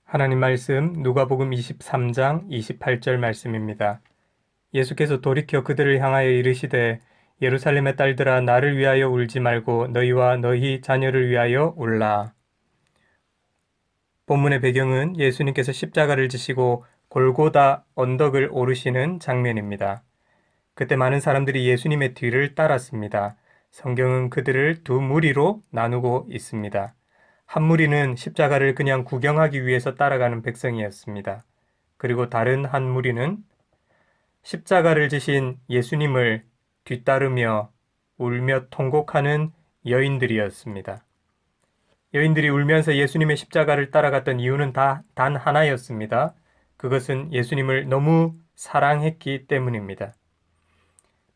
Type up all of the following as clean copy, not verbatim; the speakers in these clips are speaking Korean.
하나님 말씀 누가복음 23장 28절 말씀입니다. 예수께서 돌이켜 그들을 향하여 이르시되 예루살렘의 딸들아 나를 위하여 울지 말고 너희와 너희 자녀를 위하여 울라. 본문의 배경은 예수님께서 십자가를 지시고 골고다 언덕을 오르시는 장면입니다. 그때 많은 사람들이 예수님의 뒤를 따랐습니다. 성경은 그들을 두 무리로 나누고 있습니다. 한 무리는 십자가를 그냥 구경하기 위해서 따라가는 백성이었습니다. 그리고 다른 한 무리는 십자가를 지신 예수님을 뒤따르며 울며 통곡하는 여인들이었습니다. 여인들이 울면서 예수님의 십자가를 따라갔던 이유는 단 하나였습니다. 그것은 예수님을 너무 사랑했기 때문입니다.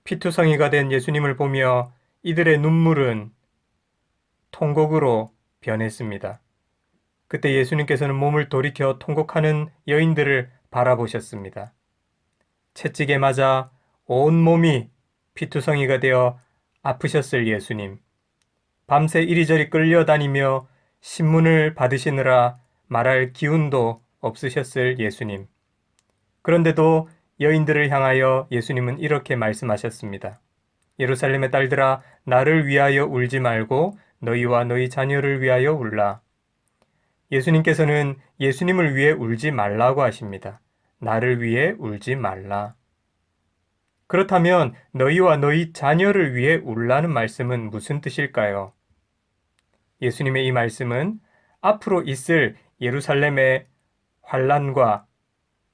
피투성이가 된 예수님을 보며 이들의 눈물은 통곡으로 변했습니다. 그때 예수님께서는 몸을 돌이켜 통곡하는 여인들을 바라보셨습니다. 채찍에 맞아 온몸이 피투성이가 되어 아프셨을 예수님. 밤새 이리저리 끌려다니며 신문을 받으시느라 말할 기운도 없으셨을 예수님. 그런데도 여인들을 향하여 예수님은 이렇게 말씀하셨습니다. 예루살렘의 딸들아 나를 위하여 울지 말고 너희와 너희 자녀를 위하여 울라. 예수님께서는 예수님을 위해 울지 말라고 하십니다. 나를 위해 울지 말라. 그렇다면 너희와 너희 자녀를 위해 울라는 말씀은 무슨 뜻일까요? 예수님의 이 말씀은 앞으로 있을 예루살렘의 환란과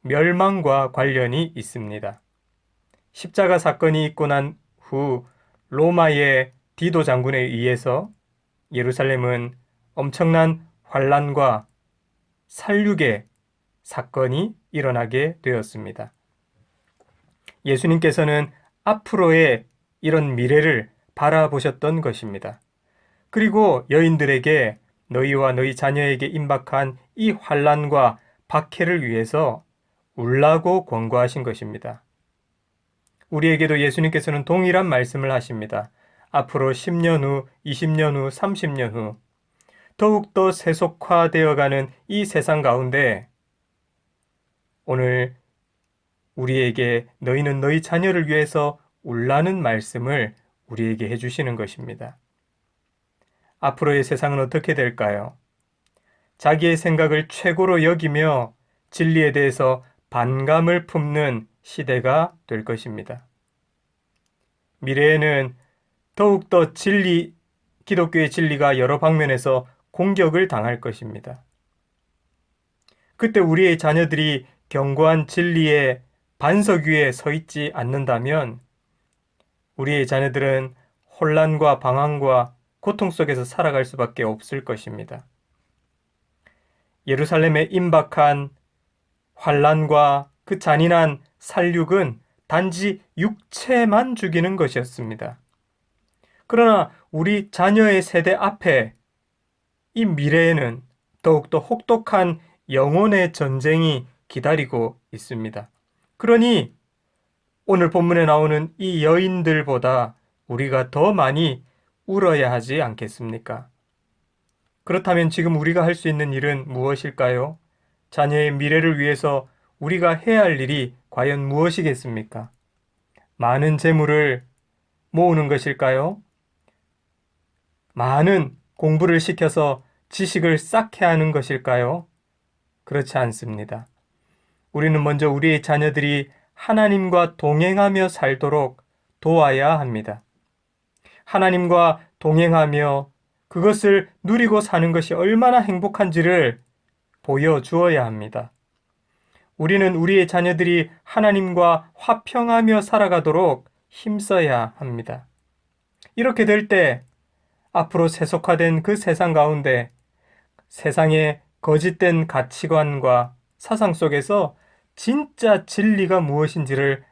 멸망과 관련이 있습니다. 십자가 사건이 있고 난 후 로마의 디도 장군에 의해서 예루살렘은 엄청난 환란과 살육의 사건이 일어나게 되었습니다. 예수님께서는 앞으로의 이런 미래를 바라보셨던 것입니다. 그리고 여인들에게 너희와 너희 자녀에게 임박한 이 환란과 박해를 위해서 울라고 권고하신 것입니다. 우리에게도 예수님께서는 동일한 말씀을 하십니다. 앞으로 10년 후, 20년 후, 30년 후 더욱더 세속화되어가는 이 세상 가운데 오늘 우리에게 너희는 너희 자녀를 위해서 울라는 말씀을 우리에게 해주시는 것입니다. 앞으로의 세상은 어떻게 될까요? 자기의 생각을 최고로 여기며 진리에 대해서 반감을 품는 시대가 될 것입니다. 미래에는 더욱더 기독교의 진리가 여러 방면에서 공격을 당할 것입니다. 그때 우리의 자녀들이 견고한 진리의 반석 위에 서 있지 않는다면 우리의 자녀들은 혼란과 방황과 고통 속에서 살아갈 수밖에 없을 것입니다. 예루살렘에 임박한 환란과 그 잔인한 살육은 단지 육체만 죽이는 것이었습니다. 그러나 우리 자녀의 세대 앞에 이 미래에는 더욱더 혹독한 영혼의 전쟁이 기다리고 있습니다. 그러니 오늘 본문에 나오는 이 여인들보다 우리가 더 많이 울어야 하지 않겠습니까? 그렇다면 지금 우리가 할 수 있는 일은 무엇일까요? 자녀의 미래를 위해서 우리가 해야 할 일이 과연 무엇이겠습니까? 많은 재물을 모으는 것일까요? 많은 공부를 시켜서 지식을 쌓게 하는 것일까요? 그렇지 않습니다. 우리는 먼저 우리의 자녀들이 하나님과 동행하며 살도록 도와야 합니다. 하나님과 동행하며 그것을 누리고 사는 것이 얼마나 행복한지를 보여주어야 합니다. 우리는 우리의 자녀들이 하나님과 화평하며 살아가도록 힘써야 합니다. 이렇게 될 때 앞으로 세속화된 그 세상 가운데 세상의 거짓된 가치관과 사상 속에서 진짜 진리가 무엇인지를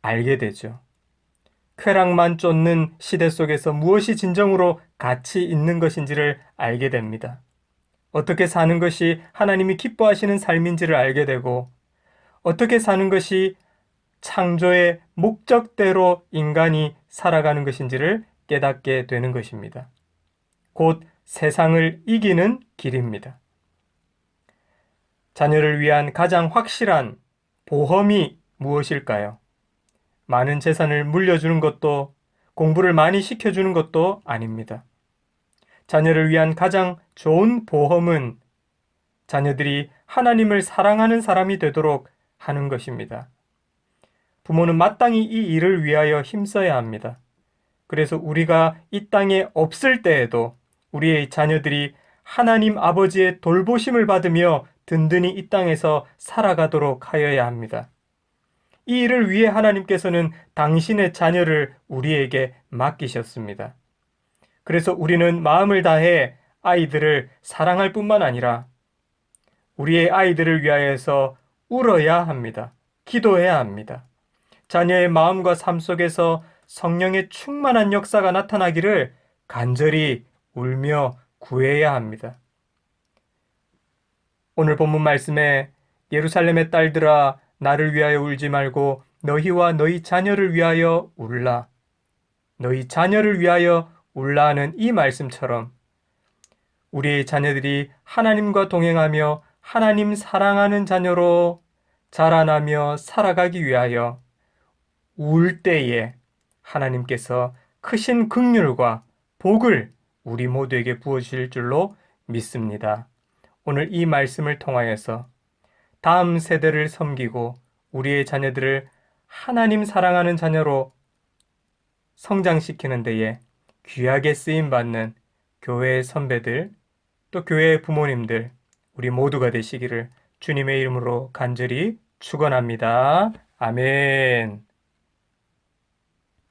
알게 되죠. 쾌락만 쫓는 시대 속에서 무엇이 진정으로 가치 있는 것인지를 알게 됩니다. 어떻게 사는 것이 하나님이 기뻐하시는 삶인지를 알게 되고 어떻게 사는 것이 창조의 목적대로 인간이 살아가는 것인지를 깨닫게 되는 것입니다. 곧 세상을 이기는 길입니다. 자녀를 위한 가장 확실한 보험이 무엇일까요? 많은 재산을 물려주는 것도, 공부를 많이 시켜주는 것도 아닙니다. 자녀를 위한 가장 좋은 보험은 자녀들이 하나님을 사랑하는 사람이 되도록 하는 것입니다. 부모는 마땅히 이 일을 위하여 힘써야 합니다. 그래서 우리가 이 땅에 없을 때에도 우리의 자녀들이 하나님 아버지의 돌보심을 받으며 든든히 이 땅에서 살아가도록 하여야 합니다. 이 일을 위해 하나님께서는 당신의 자녀를 우리에게 맡기셨습니다. 그래서 우리는 마음을 다해 아이들을 사랑할 뿐만 아니라 우리의 아이들을 위하여서 울어야 합니다. 기도해야 합니다. 자녀의 마음과 삶 속에서 성령의 충만한 역사가 나타나기를 간절히 울며 구해야 합니다. 오늘 본문 말씀에 예루살렘의 딸들아 나를 위하여 울지 말고 너희와 너희 자녀를 위하여 울라. 너희 자녀를 위하여 울라 하는 이 말씀처럼 우리의 자녀들이 하나님과 동행하며 하나님 사랑하는 자녀로 자라나며 살아가기 위하여 울 때에 하나님께서 크신 긍휼과 복을 우리 모두에게 부어주실 줄로 믿습니다. 오늘 이 말씀을 통하여서 다음 세대를 섬기고 우리의 자녀들을 하나님 사랑하는 자녀로 성장시키는 데에 귀하게 쓰임받는 교회의 선배들, 또 교회의 부모님들, 우리 모두가 되시기를 주님의 이름으로 간절히 축원합니다. 아멘.